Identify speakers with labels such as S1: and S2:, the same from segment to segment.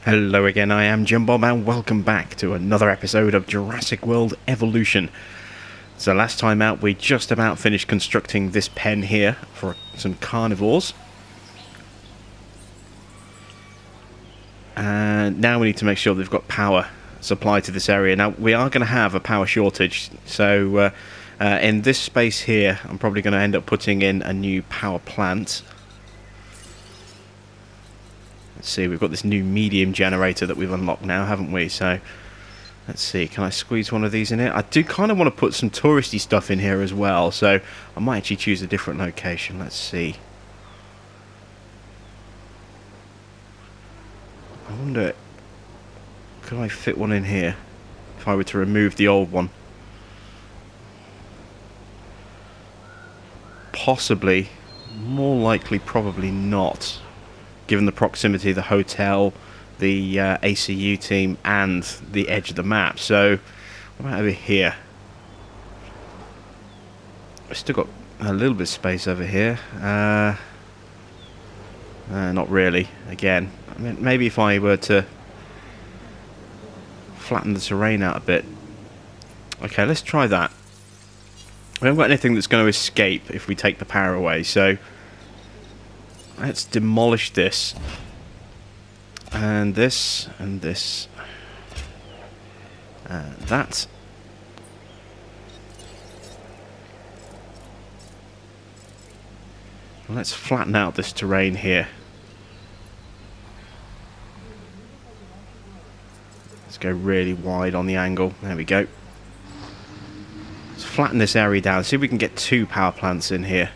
S1: Hello again, I am Jim Bob and welcome back to another episode of Jurassic World Evolution. So last time out we just about finished constructing this pen here for some carnivores. And now we need to make sure they've got power supply to this area. Now we are going to have a power shortage, so in this space here I'm probably going to end up putting in a new power plant. Let's see, we've got this new medium generator that we've unlocked now, haven't we? So, let's see, can I squeeze one of these in here? I do kind of want to put some touristy stuff in here as well, so I might actually choose a different location. Let's see. I wonder, could I fit one in here if I were to remove the old one? Possibly. More likely, probably not, given the proximity of the hotel, the ACU team, and the edge of the map. So, what about over here? We've still got a little bit of space over here. Not really, again. I mean, maybe if I were to flatten the terrain out a bit. Okay, let's try that. We haven't got anything that's going to escape if we take the power away, so let's demolish this. And this, and this. And that. Let's flatten out this terrain here. Let's go really wide on the angle. There we go. Let's flatten this area down. See if we can get 2 power plants in here.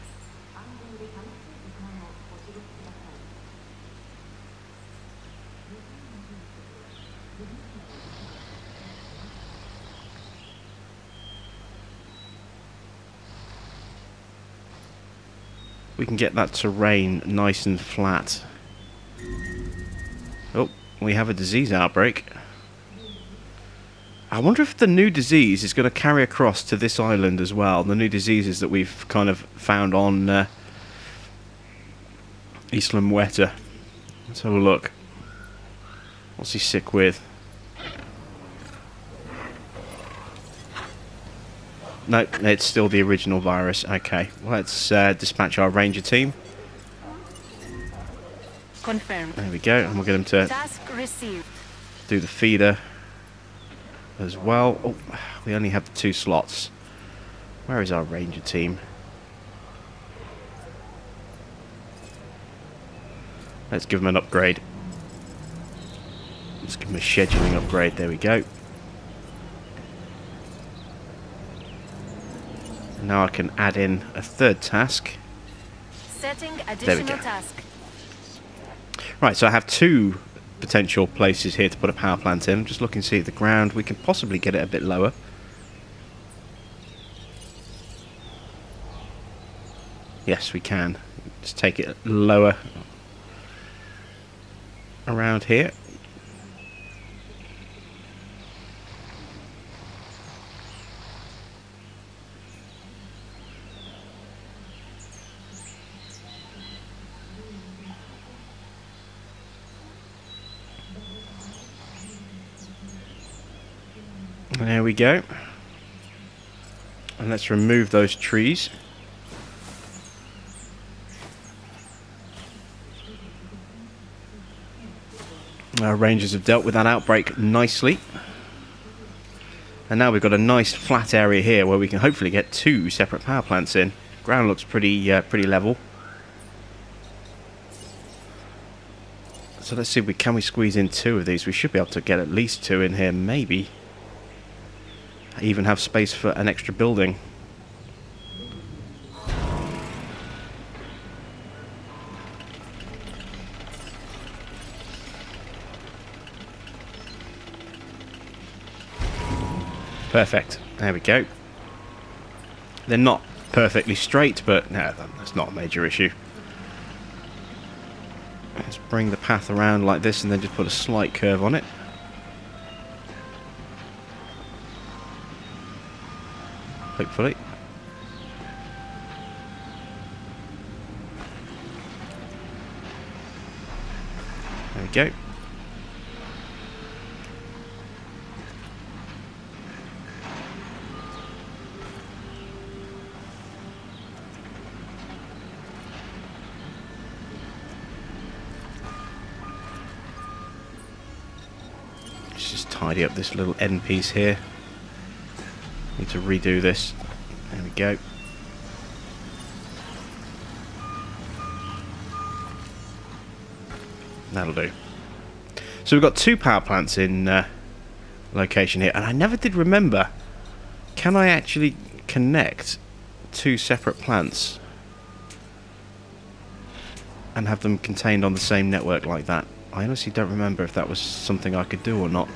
S1: We can get that terrain nice and flat. Oh, we have a disease outbreak. I wonder if the new disease is going to carry across to this island as well. The new diseases that we've kind of found on Isla Muerta. Let's have a look. What's he sick with? No, it's still the original virus. Okay, let's dispatch our ranger team.
S2: Confirmed.
S1: There we go, and we'll get them to
S2: Task received.
S1: do the feeder as well. Oh, we only have 2 slots. Where is our ranger team? Let's give them an upgrade. Let's give them a scheduling upgrade. There we go. Now I can add in a 3rd task.
S2: Setting
S1: There we
S2: additional
S1: go.
S2: task.
S1: Right, so I have 2 potential places here to put a power plant in. I'm just looking to see the ground. We can possibly get it a bit lower. Yes, we can. Just take it lower around here. There we go. And let's remove those trees. Our rangers have dealt with that outbreak nicely. And now we've got a nice flat area here where we can hopefully get 2 separate power plants in. Ground looks pretty level. So let's see if can we squeeze in 2 of these. We should be able to get at least 2 in here, maybe. Even have space for an extra building. Perfect. There we go. They're not perfectly straight, but no, that's not a major issue. Let's bring the path around like this and then just put a slight curve on it. Hopefully. There we go. tidy up this little end piece here. Need to redo this. There we go. That'll do. So we've got 2 power plants in location here, and I never did remember. Can I actually connect 2 separate plants and have them contained on the same network like that? I honestly don't remember if that was something I could do or not.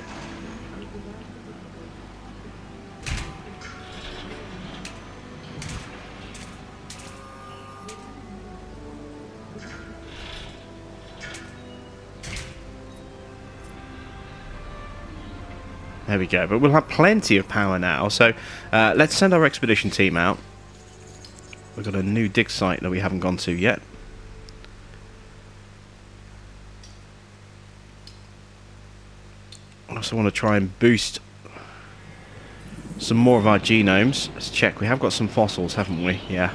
S1: There we go, but we'll have plenty of power now, so let's send our expedition team out. We've got a new dig site that we haven't gone to yet. I also want to try and boost some more of our genomes. Let's check, we have got some fossils, haven't we? Yeah.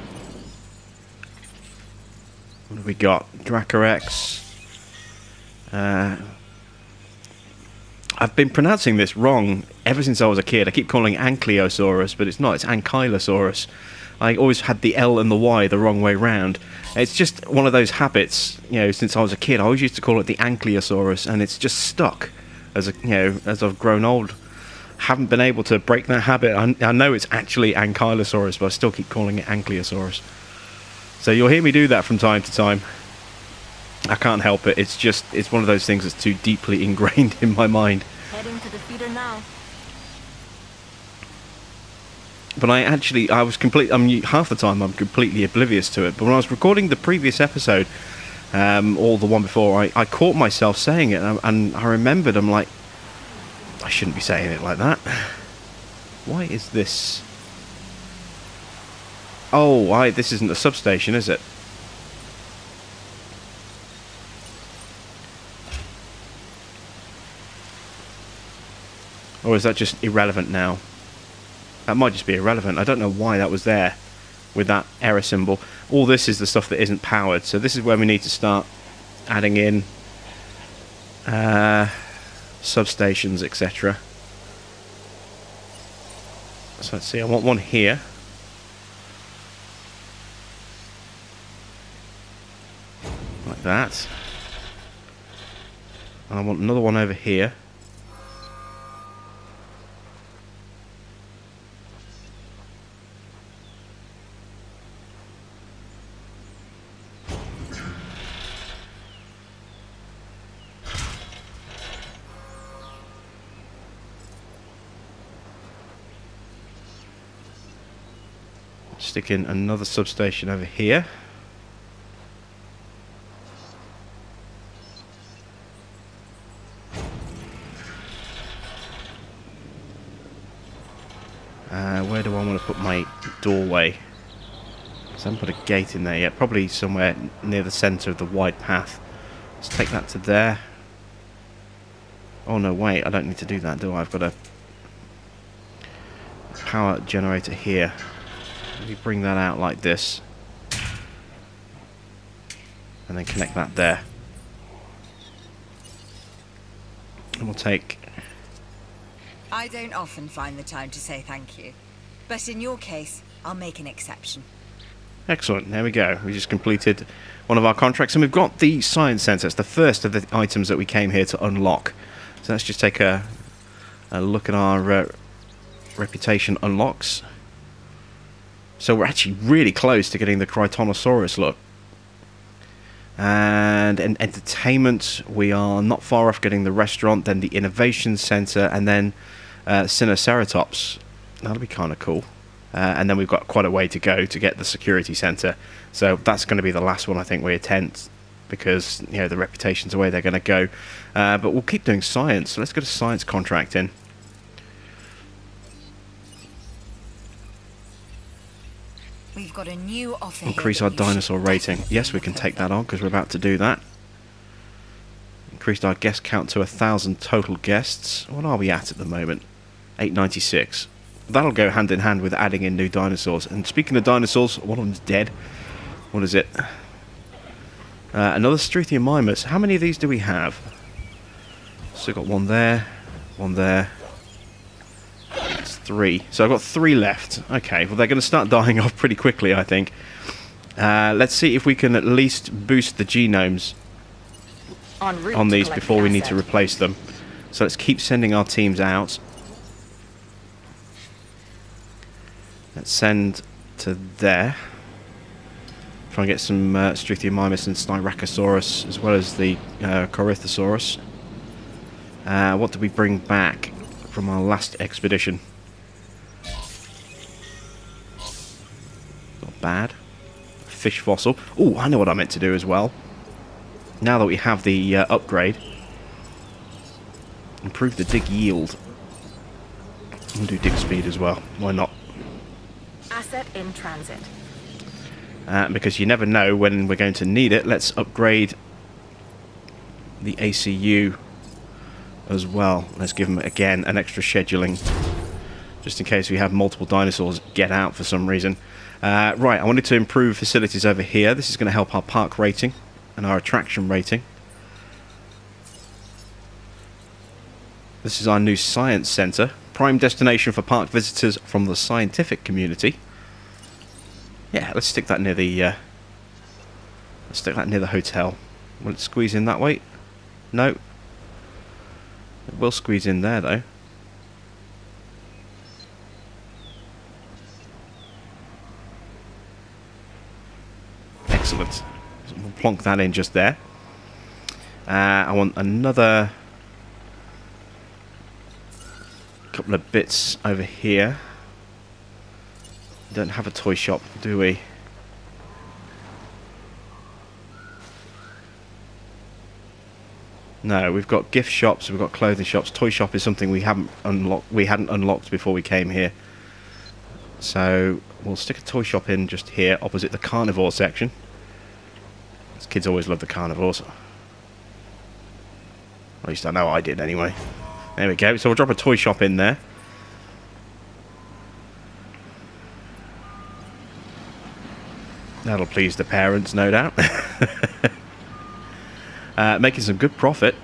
S1: What have we got? Dracorex. I've been pronouncing this wrong ever since I was a kid. I keep calling it Ankylosaurus, but it's not, it's Ankylosaurus. I always had the L and the Y the wrong way round. It's just one of those habits, you know, since I was a kid. I always used to call it the Ankylosaurus, and it's just stuck as a, you know, as I've grown old. Haven't been able to break that habit. I know it's actually Ankylosaurus, but I still keep calling it Ankylosaurus. So you'll hear me do that from time to time. I can't help it. It's just, it's one of those things that's too deeply ingrained in my mind.
S2: Heading to the feeder now.
S1: But I was half the time I'm completely oblivious to it. But when I was recording the previous episode, or the one before, I caught myself saying it, and I remembered, I'm like, I shouldn't be saying it like that. Why is this? Oh, this isn't a substation, is it? Or is that just irrelevant now? That might just be irrelevant. I don't know why that was there with that error symbol. All this is the stuff that isn't powered. So this is where we need to start adding in substations, etc. So let's see, I want one here. Like that. And I want another one over here. Stick in another substation over here. Where do I want to put my doorway? So I haven't put a gate in there yet. Probably somewhere near the centre of the wide path. Let's take that to there. Oh no, wait, I don't need to do that, do I? I've got a power generator here. Let me bring that out like this. And then connect that there. And we'll take...
S3: I don't often find the time to say thank you. But in your case, I'll make an exception.
S1: Excellent, there we go. We just completed one of our contracts, and we've got the science centre. It's the first of the items that we came here to unlock. So let's just take a look at our reputation unlocks. So we're actually really close to getting the Critonosaurus look. And in entertainment, we are not far off getting the restaurant, then the innovation centre, and then Sinoceratops. That'll be kind of cool. And then we've got quite a way to go to get the security centre. So that's going to be the last one I think we attend, because you know the reputation's the way they're going to go. But we'll keep doing science. So let's get a science contract in.
S3: We've got a new offer.
S1: Increase our dinosaur rating. Yes, we can take that on because we're about to do that. Increased our guest count to 1,000 total guests. What are we at the moment? 896. That'll go hand in hand with adding in new dinosaurs. And speaking of dinosaurs, one of them's dead. What is it? Another Struthiomimus. How many of these do we have? Still got one there One there. That's 3. So I've got 3 left. Okay, well they're going to start dying off pretty quickly, I think. Let's see if we can at least boost the genomes on these before we need to replace them. So let's keep sending our teams out. Let's send to there. Try and get some Struthiomimus and Styracosaurus, as well as the Corythosaurus. What did we bring back from our last expedition? Not bad. Fish fossil. Oh, I know what I meant to do as well. Now that we have the upgrade, improve the dig yield. And do dig speed as well. Why not?
S2: Asset in transit.
S1: Because you never know when we're going to need it. Let's upgrade the ACU as well. Let's give them, again, an extra scheduling, just in case we have multiple dinosaurs get out for some reason. Right, I wanted to improve facilities over here. This is going to help our park rating and our attraction rating. This is our new science centre. Prime destination for park visitors from the scientific community. Yeah, let's stick that near the hotel. Will it squeeze in that way? No. It will squeeze in there though. Excellent. So we'll plonk that in just there. I want another couple of bits over here. Don't have a toy shop, do we? No, we've got gift shops, we've got clothing shops. Toy shop is something we hadn't unlocked before we came here. So we'll stick a toy shop in just here, opposite the carnivore section. These kids always love the carnivores. At least I know I did anyway. There we go. So we'll drop a toy shop in there. That'll please the parents, no doubt. Making some good profit.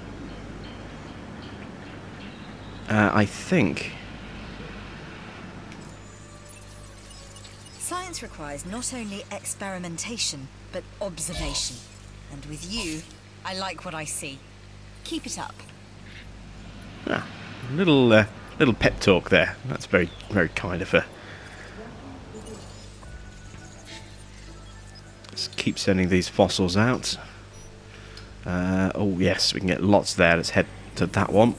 S1: I think.
S3: Science requires not only experimentation, but observation. And with you, I like what I see. Keep it up.
S1: Little pep talk there. That's very, very kind of her. Let's keep sending these fossils out. Oh yes, we can get lots there. Let's head to that one.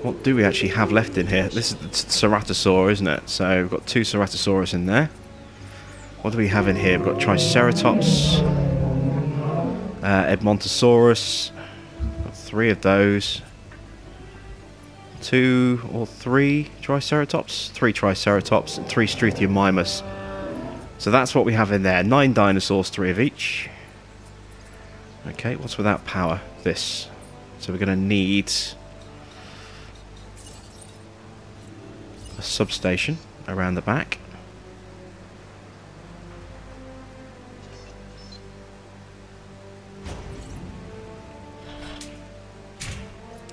S1: What do we actually have left in here? This is the Ceratosaur, isn't it? So we've got 2 Ceratosaurus in there. What do we have in here? We've got Triceratops, Edmontosaurus. Got 3 of those. 2 or 3 Triceratops? 3 Triceratops and 3 Struthiomimus. So that's what we have in there. 9 dinosaurs, 3 of each. Okay, what's without power? This. So we're going to need a substation around the back.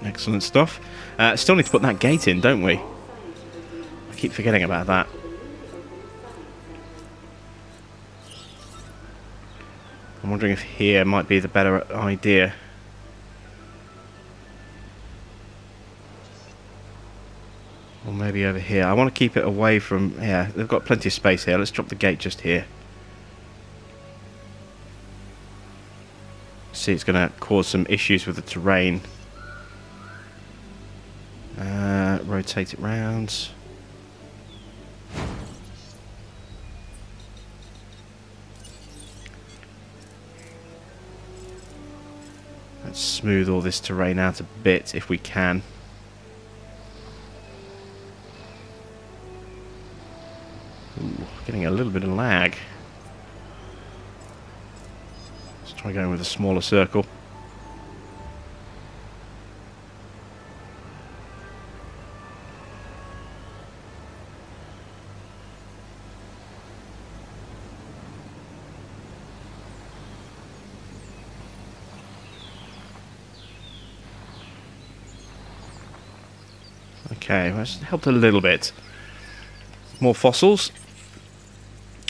S1: Excellent stuff. Still need to put that gate in, don't we? I keep forgetting about that. I'm wondering if here might be the better idea. Or maybe over here. I want to keep it away from... Yeah, they've got plenty of space here. Let's drop the gate just here. See, it's going to cause some issues with the terrain. Rotate it round. Let's smooth all this terrain out a bit if we can. Ooh, getting a little bit of lag. Let's try going with a smaller circle. Okay, well, that's helped a little bit. More fossils.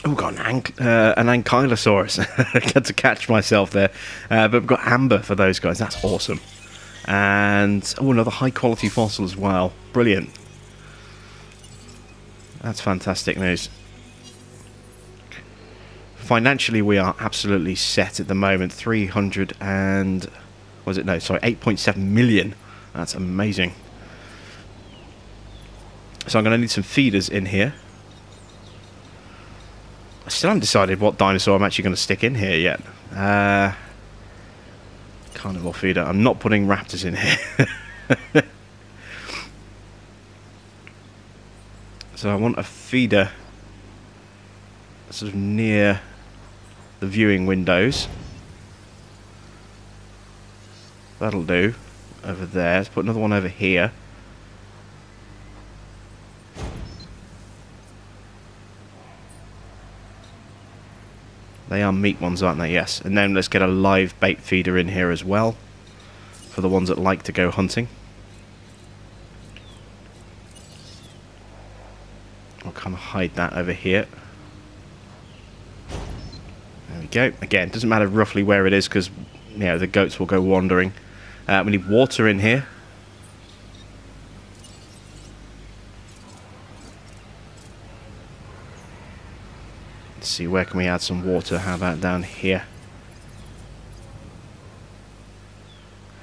S1: Oh, we've got an ankylosaurus. I had to catch myself there. But we've got amber for those guys. That's awesome. And, oh, another high-quality fossil as well. Brilliant. That's fantastic news. Financially, we are absolutely set at the moment. 300 and... was it? No, sorry, 8.7 million. That's amazing. So I'm going to need some feeders in here. I still haven't decided what dinosaur I'm actually going to stick in here yet. Carnivore feeder. I'm not putting raptors in here. So I want a feeder sort of near the viewing windows. That'll do. Over there. Let's put another one over here. They are meat ones, aren't they? Yes. And then let's get a live bait feeder in here as well, for the ones that like to go hunting. I'll kind of hide that over here. There we go. Again, doesn't matter roughly where it is, because you know, the goats will go wandering. We need water in here. Let's see, where can we add some water? How about down here?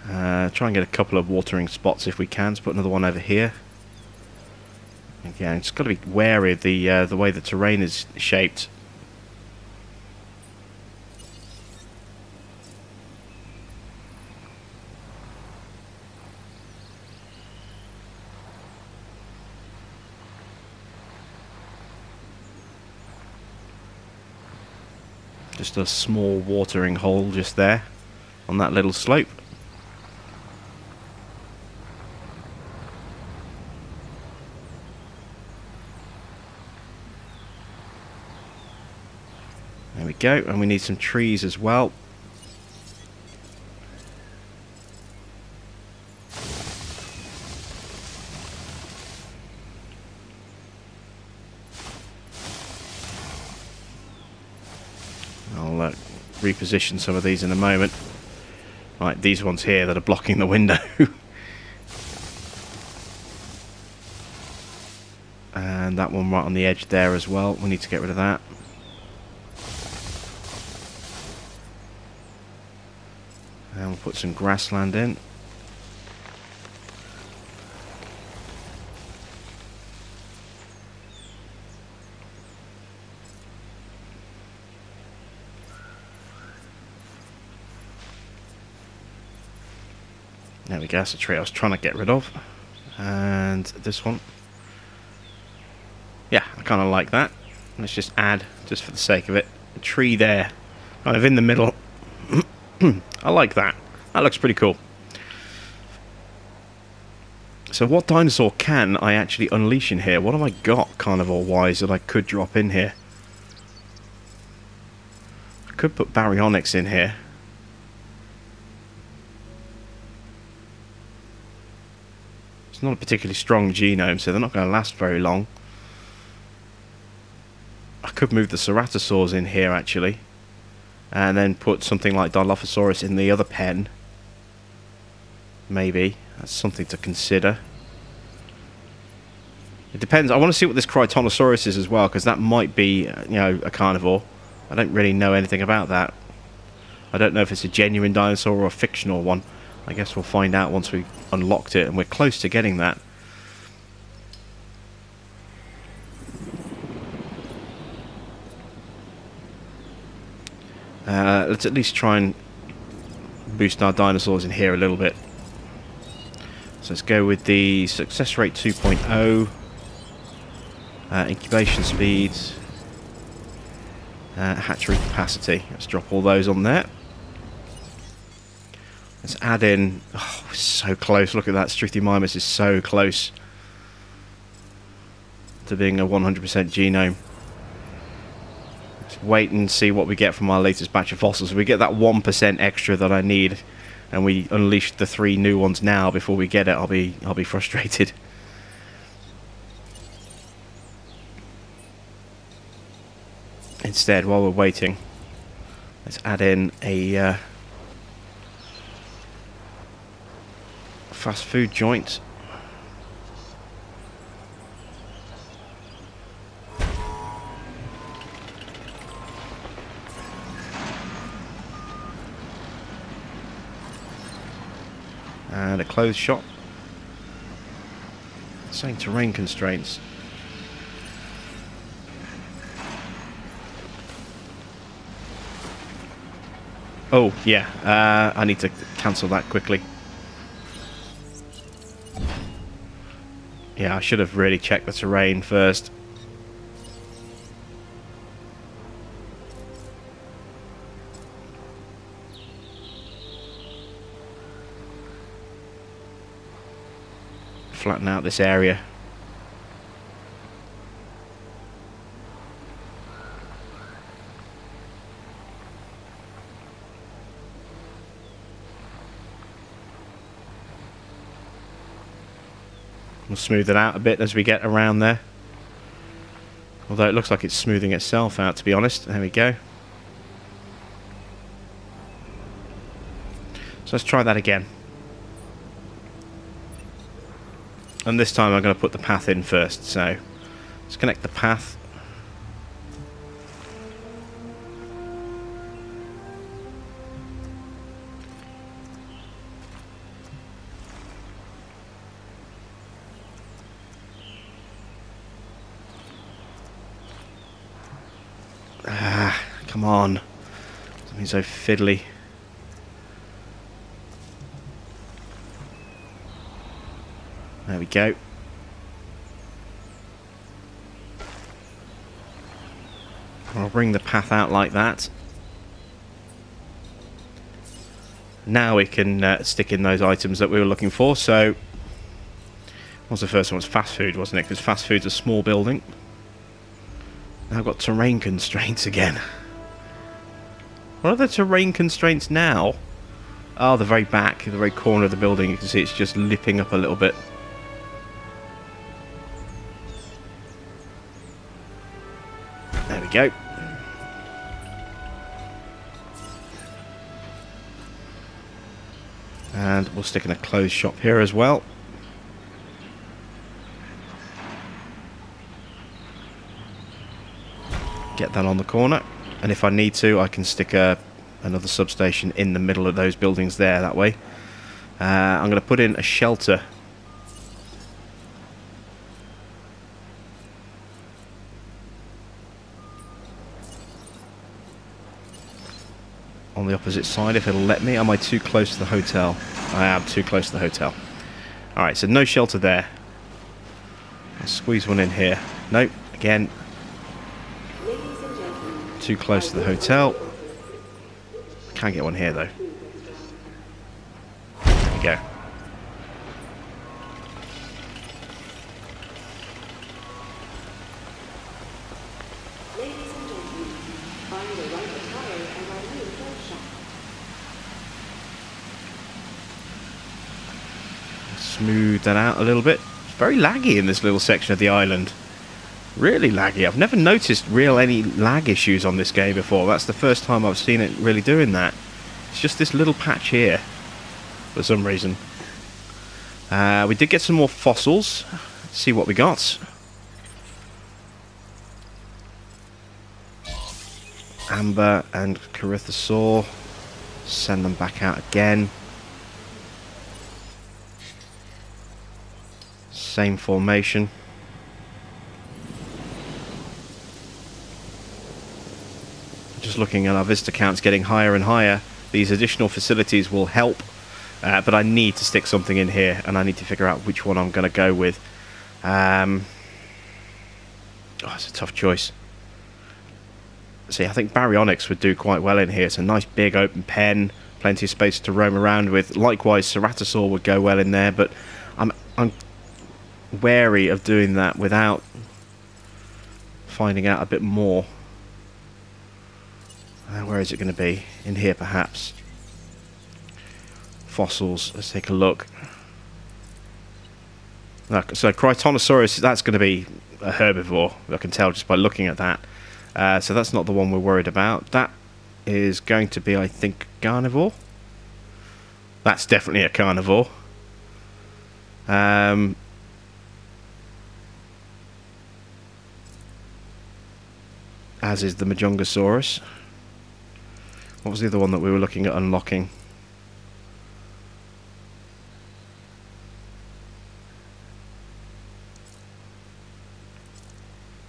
S1: Try and get a couple of watering spots if we can. Let's put another one over here. Again, it's got to be wary of the way the terrain is shaped. Just a small watering hole just there on that little slope. There we go, and we need some trees as well. I'll reposition some of these in a moment. Right, these ones here that are blocking the window. And that one right on the edge there as well. We need to get rid of that. And we'll put some grassland in. There we go, that's a tree I was trying to get rid of. And this one. Yeah, I kind of like that. Let's just add, just for the sake of it, a tree there, kind of in the middle. I like that. That looks pretty cool. So what dinosaur can I actually unleash in here? What have I got, carnivore-wise, that I could drop in here? I could put baryonyx in here. It's not a particularly strong genome, so they're not going to last very long. I could move the ceratosaurs in here, actually. And then put something like Dilophosaurus in the other pen. Maybe. That's something to consider. It depends. I want to see what this Critonosaurus is as well, because that might be, you know, a carnivore. I don't really know anything about that. I don't know if it's a genuine dinosaur or a fictional one. I guess we'll find out once we've unlocked it, and we're close to getting that. Let's at least try and boost our dinosaurs in here a little bit. So let's go with the success rate 2.0, incubation speeds, hatchery capacity. Let's drop all those on there. Let's add in... oh, so close. Look at that. Struthiomimus is so close to being a 100% genome. Let's wait and see what we get from our latest batch of fossils. If we get that 1% extra that I need, and we unleash the 3 new ones now before we get it, I'll be frustrated. instead, while we're waiting, let's add in a fast food joint. And a clothes shop. Saying terrain constraints. Oh, yeah. I need to cancel that quickly. Yeah, I should have really checked the terrain first. Flatten out this area. We'll smooth it out a bit as we get around there. Although it looks like it's smoothing itself out, to be honest. There we go. So let's try that again. And this time I'm going to put the path in first. So let's connect the path. Ah, come on. Something so fiddly. There we go. I'll bring the path out like that. Now we can stick in those items that we were looking for. So, what was the first one? It was fast food, wasn't it? Because fast food's a small building. Now I've got terrain constraints again. What are the terrain constraints now? Oh, the very back, the very corner of the building. You can see it's just lipping up a little bit. There we go. And we'll stick in a clothes shop here as well. Get that on the corner. And if I need to, I can stick another substation in the middle of those buildings there, that way. I'm going to put in a shelter. On the opposite side, if it'll let me. Am I too close to the hotel? I am too close to the hotel. Alright, so no shelter there. I'll squeeze one in here. Nope, again. Too close to the hotel. Can't get one here though. There we go. Smooth that out a little bit. It's very laggy in this little section of the island. Really laggy. I've never noticed any lag issues on this game before. That's the first time I've seen it really doing that. It's just this little patch here for some reason. We did get some more fossils. Let's see what we got. Amber and Corythosaur. Send them back out again. Same formation. Just looking at our visitor counts getting higher and higher. These additional facilities will help, but I need to stick something in here, and I need to figure out which one I'm going to go with. Oh, it's a tough choice. See, I think baryonyx would do quite well in here. It's a nice big open pen, plenty of space to roam around with. Likewise, ceratosaur would go well in there, but I'm wary of doing that without finding out a bit more. Where is it going to be? In here, perhaps. Fossils. Let's take a look. So, Crytonosaurus, that's going to be a herbivore. I can tell just by looking at that. So that's not the one we're worried about. That is going to be, I think, carnivore. That's definitely a carnivore. As is the Majongosaurus. What was the other one that we were looking at unlocking?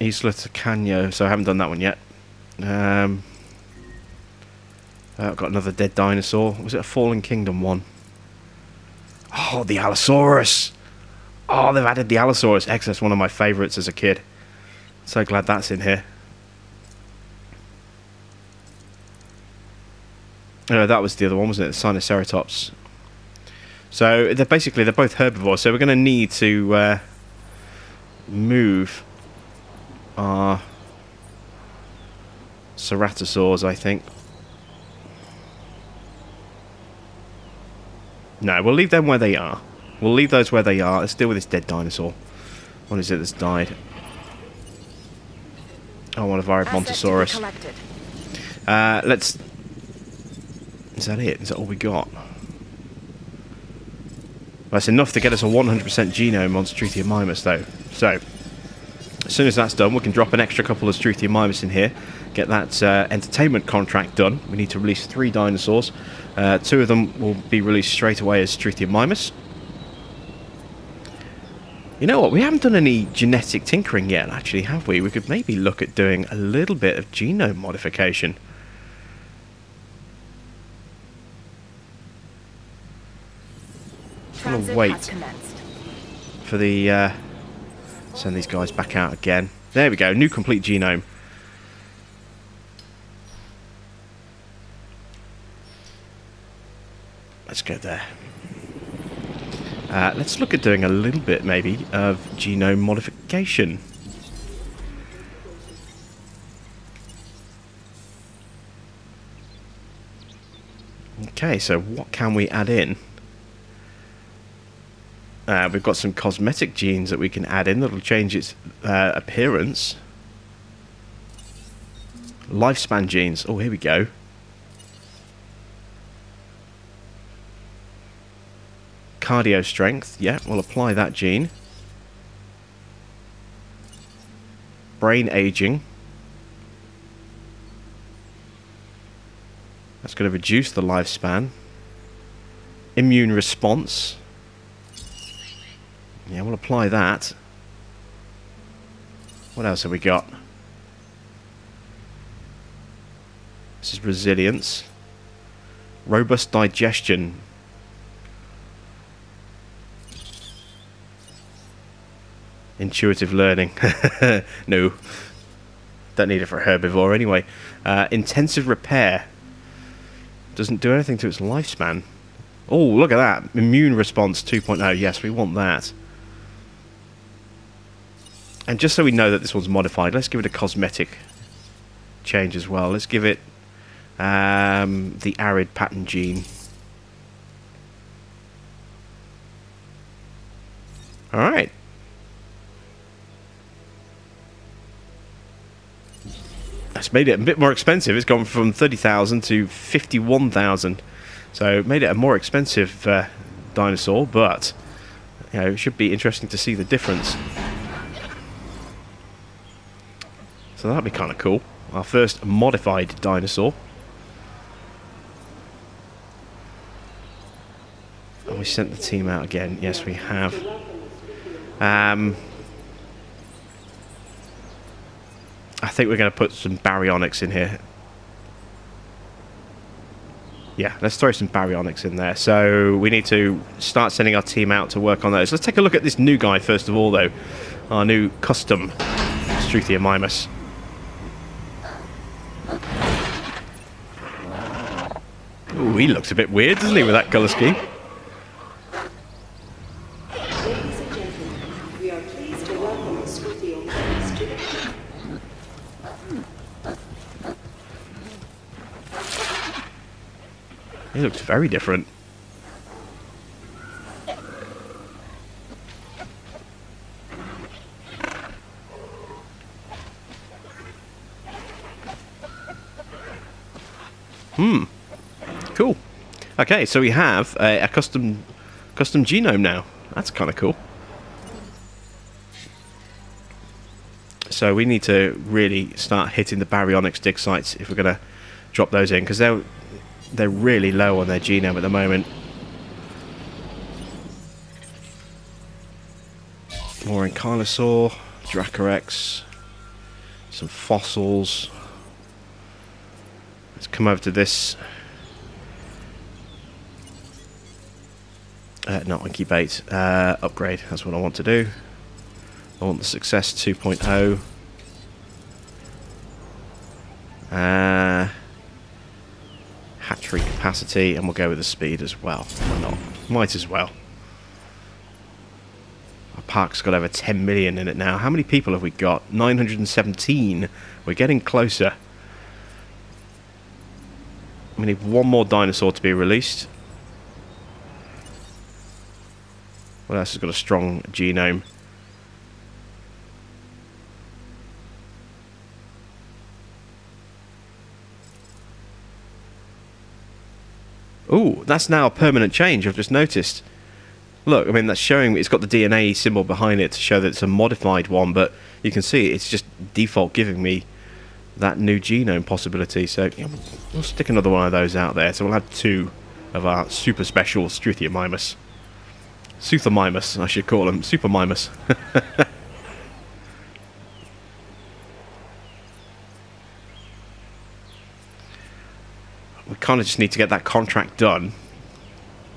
S1: Isla Tacaño, so I haven't done that one yet. I've got another dead dinosaur. Was it a Fallen Kingdom one? Oh, the Allosaurus! Oh, they've added the Allosaurus X. That's one of my favourites as a kid. So glad that's in here. Oh, that was the other one, wasn't it? The Sinoceratops. So they're both herbivores. So we're going to need to move our ceratosaurs, I think. No, we'll leave them where they are. We'll leave those where they are. Let's deal with this dead dinosaur. What is it that's died? Oh, one of our Brontosaurus. Let's... Is that it? Is that all we got? Well, that's enough to get us a 100% genome on Struthiomimus, though. So, as soon as that's done, we can drop an extra couple of Struthiomimus in here. Get that entertainment contract done. We need to release 3 dinosaurs. 2 of them will be released straight away as Struthiomimus. You know what? We haven't done any genetic tinkering yet, actually, have we? We could maybe look at doing a little bit of genome modification. I'm going to wait for the... send these guys back out again. There we go. New complete genome. Let's go there. Let's look at doing a little bit, maybe, of genome modification. Okay, so what can we add in? We've got some cosmetic genes that we can add in that'll change its appearance. Lifespan genes. Oh, here we go. Cardio strength. Yeah, we'll apply that gene. Brain aging. That's going to reduce the lifespan. Immune response. Yeah, we'll apply that. What else have we got? This is resilience. Robust digestion. Intuitive learning. No. Don't need it for a herbivore anyway. Intensive repair. Doesn't do anything to its lifespan. Oh, look at that. Immune response 2.0. Yes, we want that. And just so we know that this one's modified, let's give it a cosmetic change as well. Let's give it the arid pattern gene. Alright. That's made it a bit more expensive. It's gone from 30,000 to 51,000. So it made it a more expensive dinosaur, but you know, it should be interesting to see the difference. So that'll be kind of cool. Our first modified dinosaur. And we sent the team out again. Yes, we have. I think we're going to put some baryonyx in here. Yeah, let's throw some baryonyx in there. So we need to start sending our team out to work on those. Let's take a look at this new guy first of all, though. Our new custom Struthiomimus. Ooh, he looks a bit weird, doesn't he, with that colour scheme?
S4: Ladies and gentlemen, we are pleased to welcome Struthiomimus to the...
S1: He looks very different. Cool. Okay, so we have a custom genome now. That's kind of cool. So we need to really start hitting the baryonyx dig sites if we're going to drop those in, because they're really low on their genome at the moment. More Ankylosaur, Dracorex, some fossils. Let's come over to this. Not incubate, upgrade. That's what I want to do. I want the success 2.0. Hatchery capacity, and we'll go with the speed as well. Why not? Might as well. Our park's got over 10 million in it now. How many people have we got? 917. We're getting closer. We need one more dinosaur to be released. What else has got a strong genome? Ooh, that's now a permanent change, I've just noticed. Look, I mean, that's showing it's got the DNA symbol behind it to show that it's a modified one, but you can see it's just default giving me that new genome possibility. So yeah, we'll stick another one of those out there. So we'll have 2 of our super special Struthiomimus. Suthomimus, I should call them. Supermimus. We kind of just need to get that contract done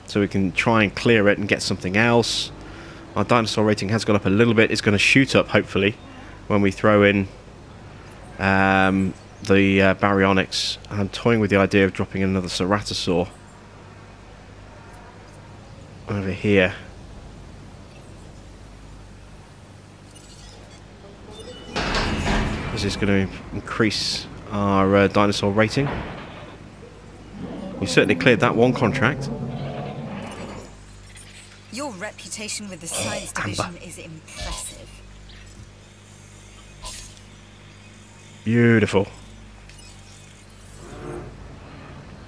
S1: so we can try and clear it and get something else. Our dinosaur rating has gone up a little bit. It's going to shoot up, hopefully, when we throw in the baryonyx. I'm toying with the idea of dropping another ceratosaur over here. This is going to increase our dinosaur rating. We certainly cleared that one contract.
S3: Your reputation with the science division is impressive.
S1: Beautiful.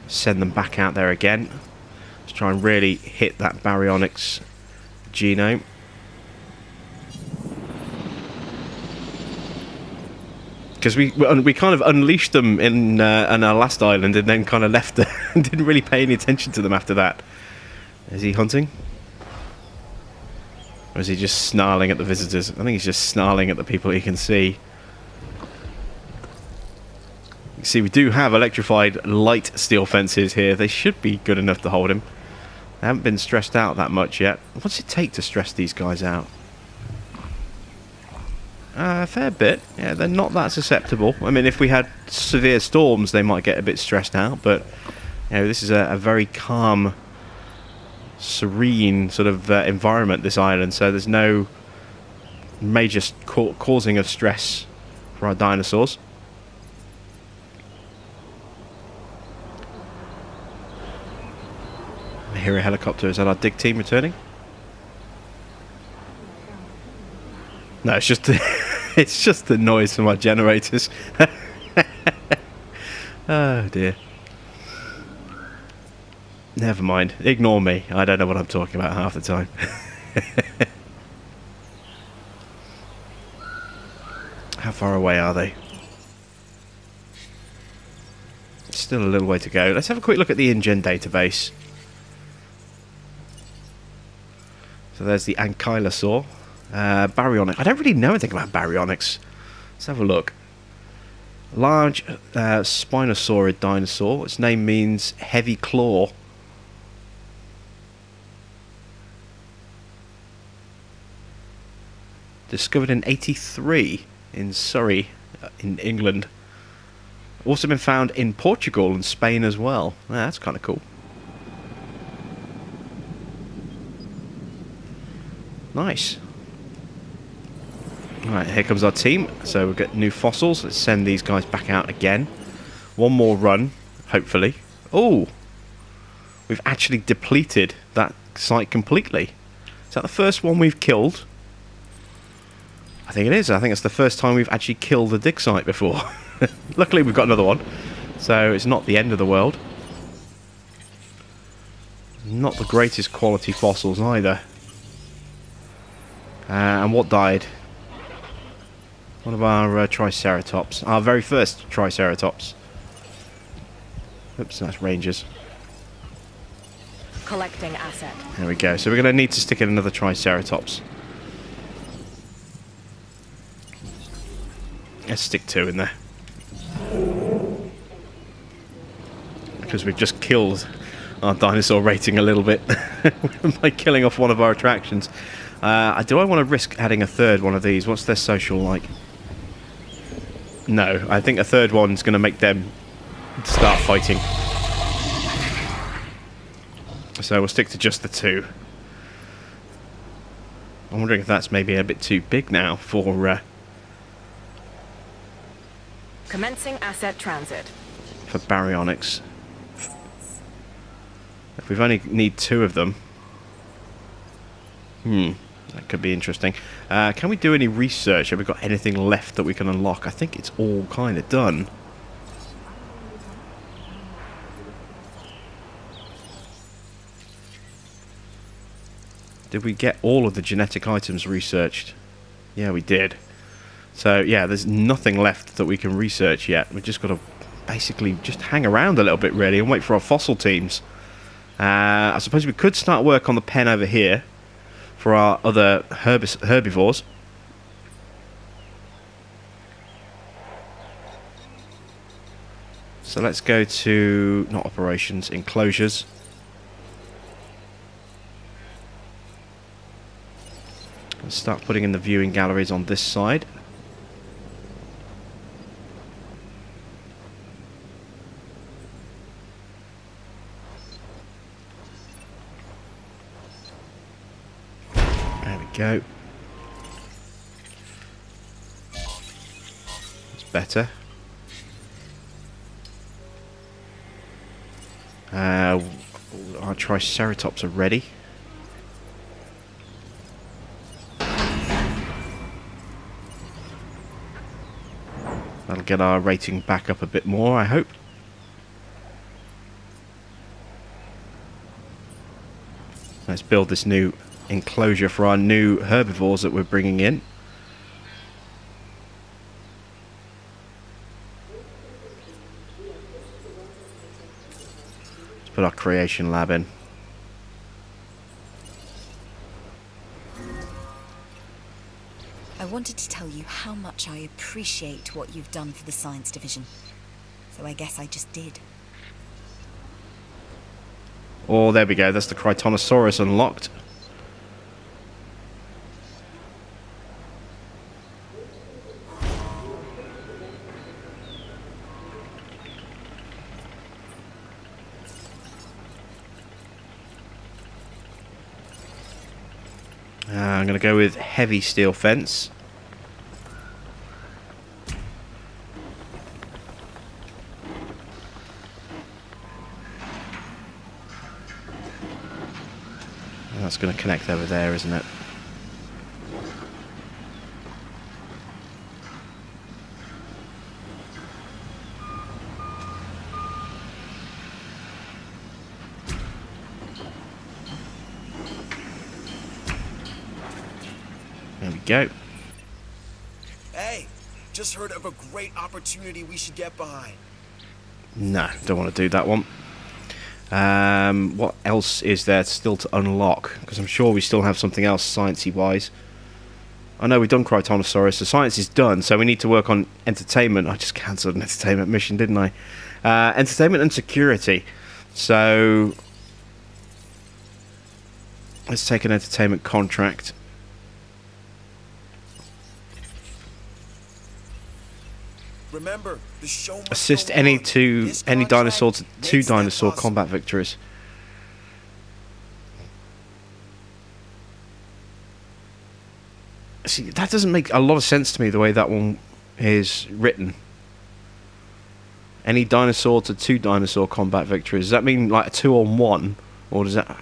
S1: Send them back out there again. Let's try and really hit that baryonyx genome. Because we kind of unleashed them in on our last island and then kind of left them and didn't really pay any attention to them after that. Is he hunting? Or is he just snarling at the visitors? I think he's just snarling at the people he can see. You see, we do have electrified light steel fences here. They should be good enough to hold him. They haven't been stressed out that much yet. What's it take to stress these guys out? A fair bit. Yeah, they're not that susceptible. I mean, if we had severe storms, they might get a bit stressed out. But you know, this is a very calm, serene sort of environment, this island. So there's no major causing of stress for our dinosaurs. I hear a helicopter. Is that our dig team returning? No, it's just it's just the noise from our generators. Oh dear. Never mind. Ignore me. I don't know what I'm talking about half the time. How far away are they? Still a little way to go. Let's have a quick look at the InGen database. So there's the Ankylosaur. Baryonyx. I don't really know anything about baryonyx. Let's have a look. Large spinosaurid dinosaur. Its name means heavy claw. Discovered in 83 in Surrey, in England. Also been found in Portugal and Spain as well. That's kind of cool. Nice. Alright, here comes our team. So we've got new fossils. Let's send these guys back out again. One more run, hopefully. Oh! We've actually depleted that site completely. Is that the first one we've killed? I think it is. I think it's the first time we've actually killed a dig site before. Luckily we've got another one. So it's not the end of the world. Not the greatest quality fossils either. And what died? One of our Triceratops. Our very first Triceratops. Oops, that's Rangers.
S2: Collecting asset.
S1: There we go. So we're going to need to stick in another Triceratops. Let's stick 2 in there. Because we've just killed our dinosaur rating a little bit by killing off one of our attractions. Do I want to risk adding a third one of these? What's their social like? No, I think a third one's going to make them start fighting. So we'll stick to just the 2. I'm wondering if that's maybe a bit too big now for
S2: Commencing asset transit.
S1: baryonyx. If we've only need 2 of them, that could be interesting. Can we do any research? Have we got anything left that we can unlock? I think it's all kind of done. Did we get all of the genetic items researched? Yeah, we did. So, yeah, there's nothing left that we can research yet. We've just got to basically just hang around a little bit, really, and wait for our fossil teams. I suppose we could start work on the pen over here for our other herbivores. So let's go to, not operations, enclosures. Let's start putting in the viewing galleries on this side. There we go. That's better. Our Triceratops are ready. That'll get our rating back up a bit more, I hope. Let's build this new enclosure for our new herbivores that we're bringing in. Let's put our creation lab in.
S3: I wanted to tell you how much I appreciate what you've done for the science division. So I guess I just did.
S1: Oh, there we go. That's the Critonosaurus unlocked. I'm going to go with heavy steel fence. That's going to connect over there, isn't it? There we go.
S5: Hey, just heard of a great opportunity we should get behind.
S1: No, don't want to do that one. What else is there still to unlock? Because I'm sure we still have something else sciencey wise. I know we've done Critonosaurus, the science is done, so we need to work on entertainment. I just cancelled an entertainment mission, didn't I? Entertainment and security. So let's take an entertainment contract.
S5: Remember, the show must
S1: Assist
S5: go
S1: any
S5: on.
S1: two
S5: This
S1: any
S5: contract
S1: dinosaur to two
S5: makes that
S1: dinosaur
S5: possible.
S1: combat victories. See, that doesn't make a lot of sense to me the way that one is written. Any dinosaur to 2 dinosaur combat victories. Does that mean like a 2-on-1, or does that?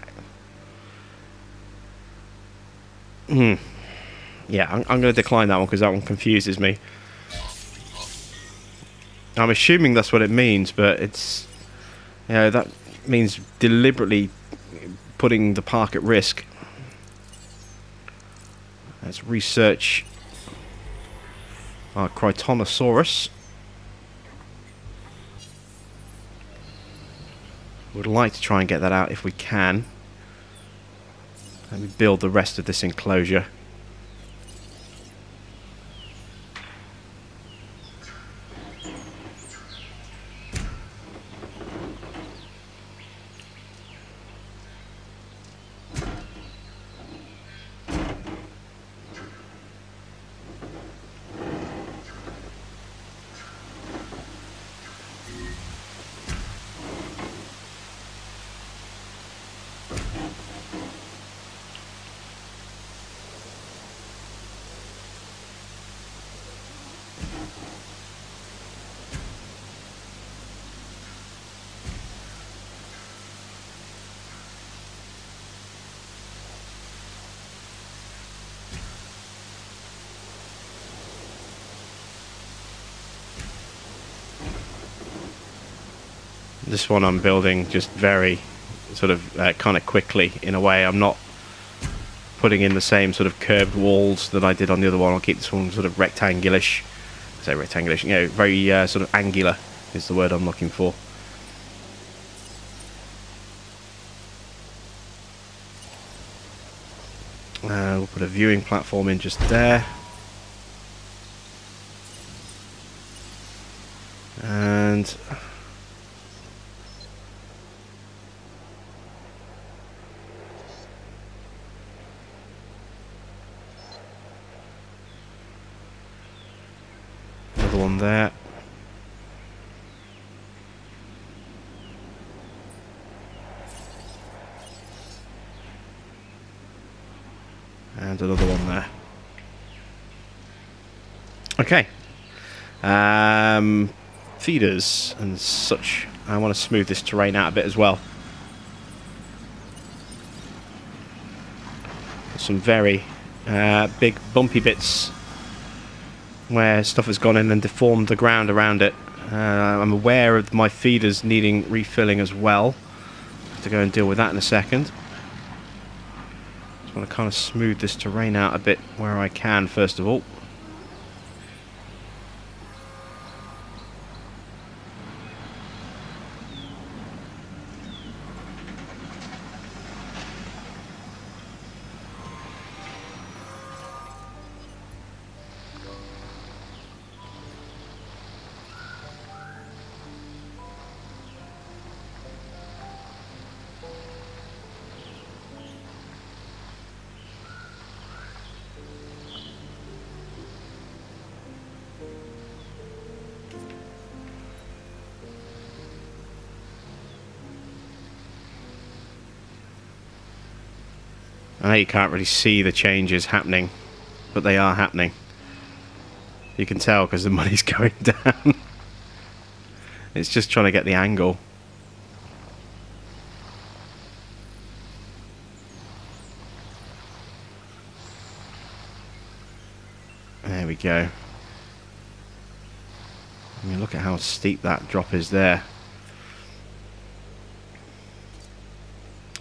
S1: Yeah, I'm going to decline that one because that one confuses me. I'm assuming that's what it means, but it's, you know, that means deliberately putting the park at risk. Let's research our Critonosaurus. Would like to try and get that out if we can. Let me build the rest of this enclosure. This one I'm building just very sort of kind of quickly in a way. I'm not putting in the same sort of curved walls that I did on the other one. I'll keep this one sort of rectangulish. I say rectangulish, you know, very sort of angular is the word I'm looking for. We'll put a viewing platform in just there. And another one there. And another one there. Okay. Feeders and such. I want to smooth this terrain out a bit as well. Some very big bumpy bits where stuff has gone in and deformed the ground around it. I'm aware of my feeders needing refilling as well. Have to go and deal with that in a second. Just want to kind of smooth this terrain out a bit where I can first of all. I know you can't really see the changes happening, but they are happening. You can tell because the money's going down. It's just trying to get the angle. There we go. I mean, look at how steep that drop is there.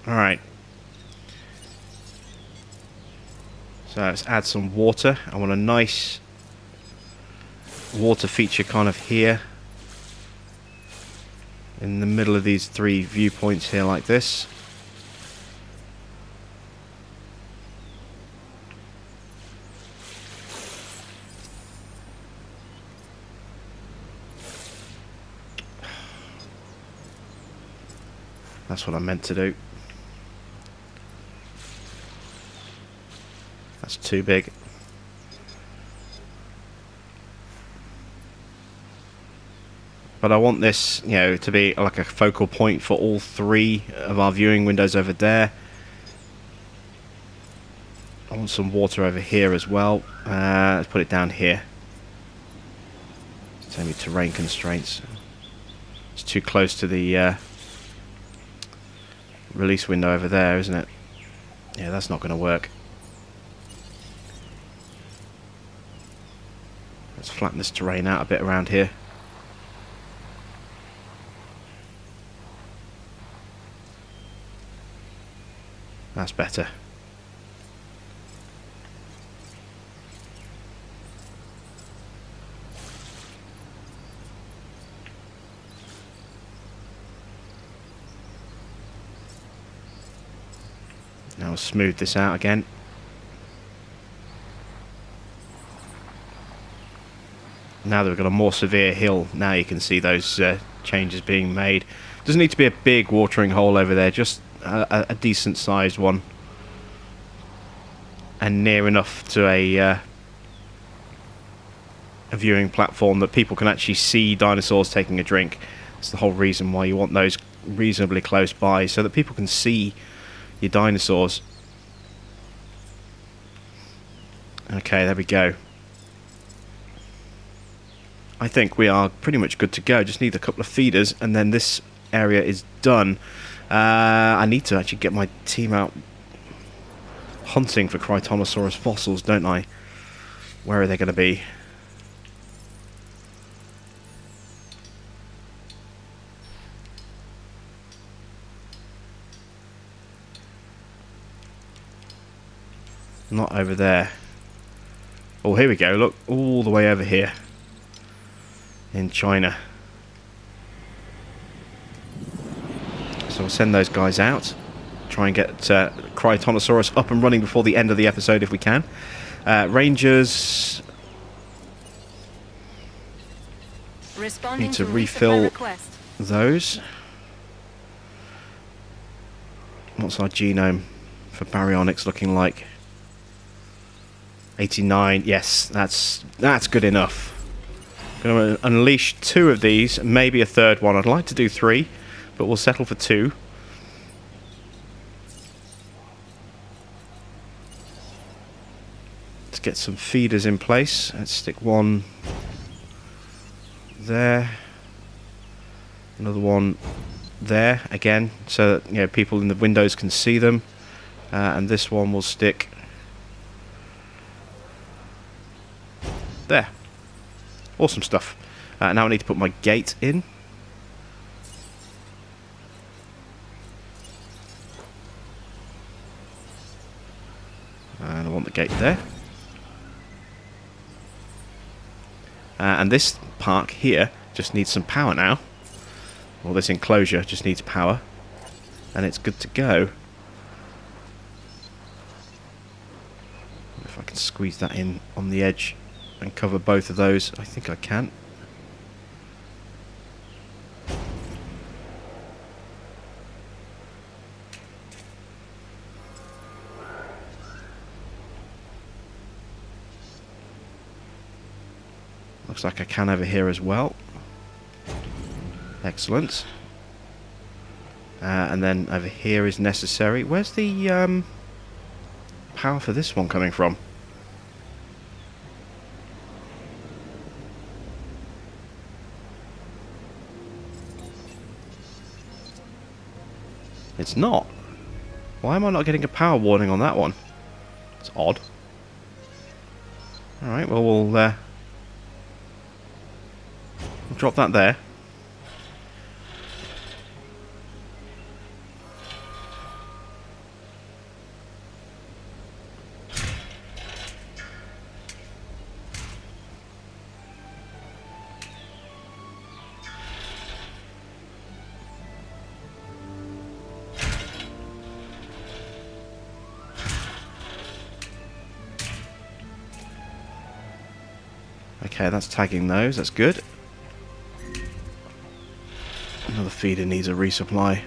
S1: Alright. So let's add some water. I want a nice water feature kind of here. In the middle of these three viewpoints here like this. That's what I meant to do. That's too big. But I want this, you know, to be like a focal point for all three of our viewing windows over there. I want some water over here as well. Let's put it down here. It's only terrain constraints. It's too close to the release window over there, isn't it? Yeah, that's not going to work. Let's flatten this terrain out a bit around here. That's better. Now we'll smooth this out again. Now that we've got a more severe hill, now you can see those changes being made. Doesn't need to be a big watering hole over there, just a decent sized one. And near enough to a viewing platform that people can actually see dinosaurs taking a drink. That's the whole reason why you want those reasonably close by, so that people can see your dinosaurs. Okay, there we go. I think we are pretty much good to go. Just need a couple of feeders and then this area is done. I need to actually get my team out hunting for Crytonosaurus fossils, don't I? Where are they going to be? Not over there. Oh, here we go. Look, all the way over here in China. So we'll send those guys out. Try and get Crytonosaurus up and running before the end of the episode if we can. Rangers
S2: Responding
S1: need to
S2: resupply
S1: refill
S2: request.
S1: those. What's our genome for baryonyx looking like? 89. Yes, that's good enough. Going to unleash 2 of these, maybe a third one. I'd like to do 3, but we'll settle for 2. Let's get some feeders in place. Let's stick one there, another one there again, so that, you know, people in the windows can see them. And this one will stick there. Awesome stuff. Now I need to put my gate in. And I want the gate there. And this park here just needs some power now. Well, this enclosure just needs power. And it's good to go. If I can squeeze that in on the edge and cover both of those, I think I can. Looks like I can over here as well. Excellent. And then over here is necessary. Where's the power for this one coming from? It's not. Why am I not getting a power warning on that one? It's odd. Alright, well, we'll drop that there. Okay, that's tagging those, that's good. Another feeder needs a resupply.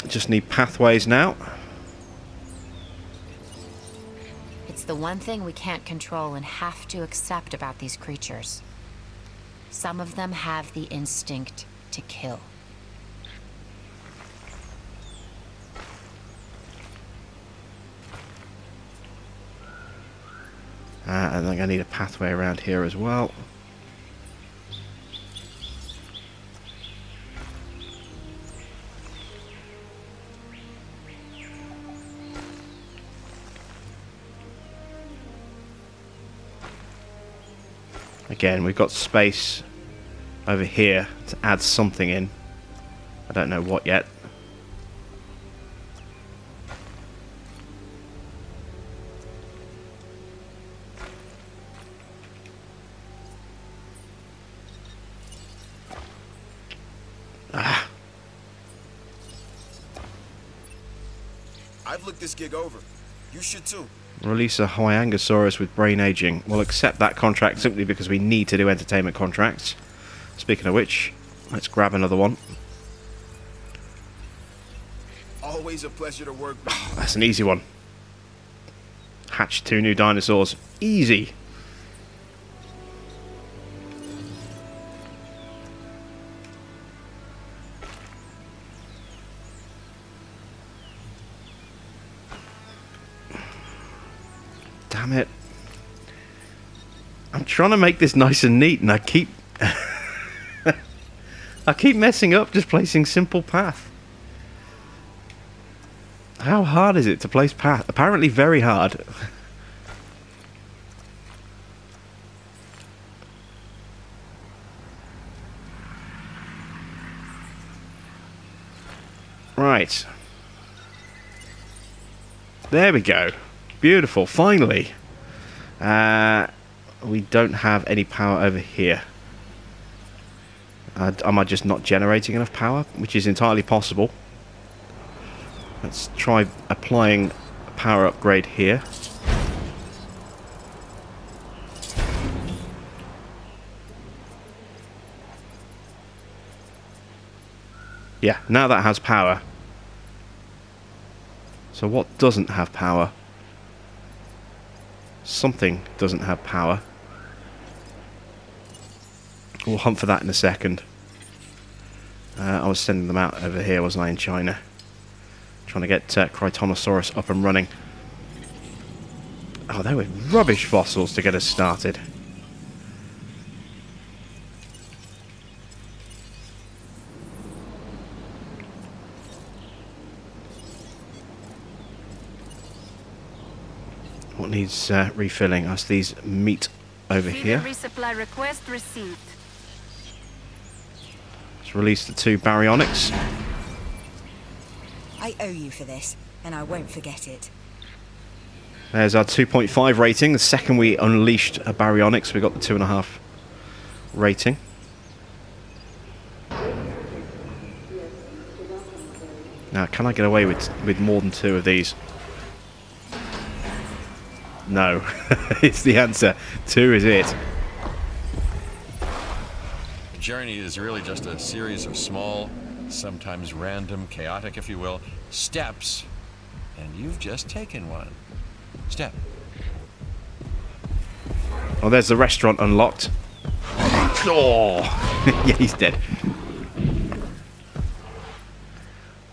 S1: Just need pathways now.
S6: It's the one thing we can't control and have to accept about these creatures. Some of them have the instinct to kill.
S1: I think I need a pathway around here as well. Again, we've got space over here to add something in. I don't know what yet.
S5: I've looked this gig over. You should too.
S1: Release a Hyangosaurus with brain aging. We'll accept that contract simply because we need to do entertainment contracts. Speaking of which, let's grab another one.
S5: Always a pleasure to work with you.
S1: That's an easy one. Hatch 2 new dinosaurs. Easy. Damn it. I'm trying to make this nice and neat and I keep I keep messing up just placing simple path. How hard is it to place path? Apparently very hard. Right. There we go. Beautiful, finally. We don't have any power over here. Am I just not generating enough power? Which is entirely possible. Let's try applying a power upgrade here. Yeah, now that has power. So what doesn't have power? Something doesn't have power. We'll hunt for that in a second. I was sending them out over here, wasn't I, in China? Trying to get Critonosaurus up and running. Oh, they were rubbish fossils to get us started. What needs refilling? Us these meat over here.
S2: Resupply request received.
S1: Let's release the 2 baryonyx.
S3: I owe you for this, and I won't forget it.
S1: There's our 2.5 rating. The second we unleashed a baryonyx, we got the 2.5 rating. Now, can I get away with more than 2 of these? No, it's the answer. 2 is it.
S7: The journey is really just a series of small, sometimes random, chaotic, if you will, steps. And you've just taken one. Step.
S1: Oh, there's the restaurant unlocked. Oh, yeah, he's dead.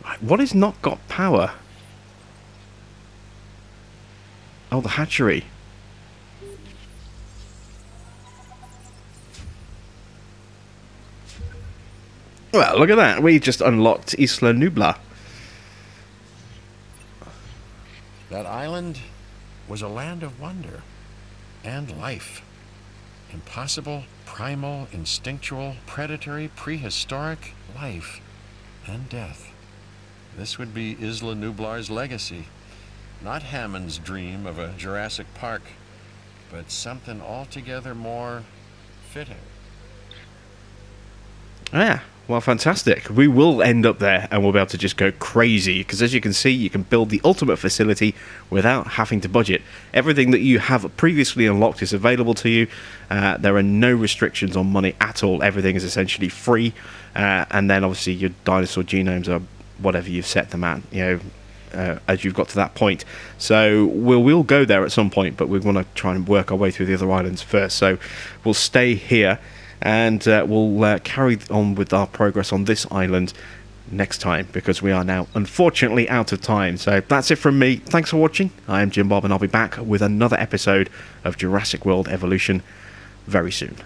S1: Right, what has not got power? Oh, the hatchery. Well, look at that. We just unlocked Isla Nublar.
S7: That island was a land of wonder and life. Impossible, primal, instinctual, predatory, prehistoric life and death. This would be Isla Nublar's legacy. Not Hammond's dream of a Jurassic Park, but something altogether more fitting.
S1: Yeah, well, fantastic. We will end up there and we'll be able to just go crazy because, as you can see, you can build the ultimate facility without having to budget. Everything that you have previously unlocked is available to you. There are no restrictions on money at all. Everything is essentially free. And then, obviously, your dinosaur genomes are whatever you've set them at, you know, as you've got to that point. So we'll go there at some point, but we want to try and work our way through the other islands first. So we'll stay here and we'll carry on with our progress on this island next time, because we are now unfortunately out of time. So that's it from me. Thanks for watching. I am Jim Bob and I'll be back with another episode of Jurassic World Evolution very soon.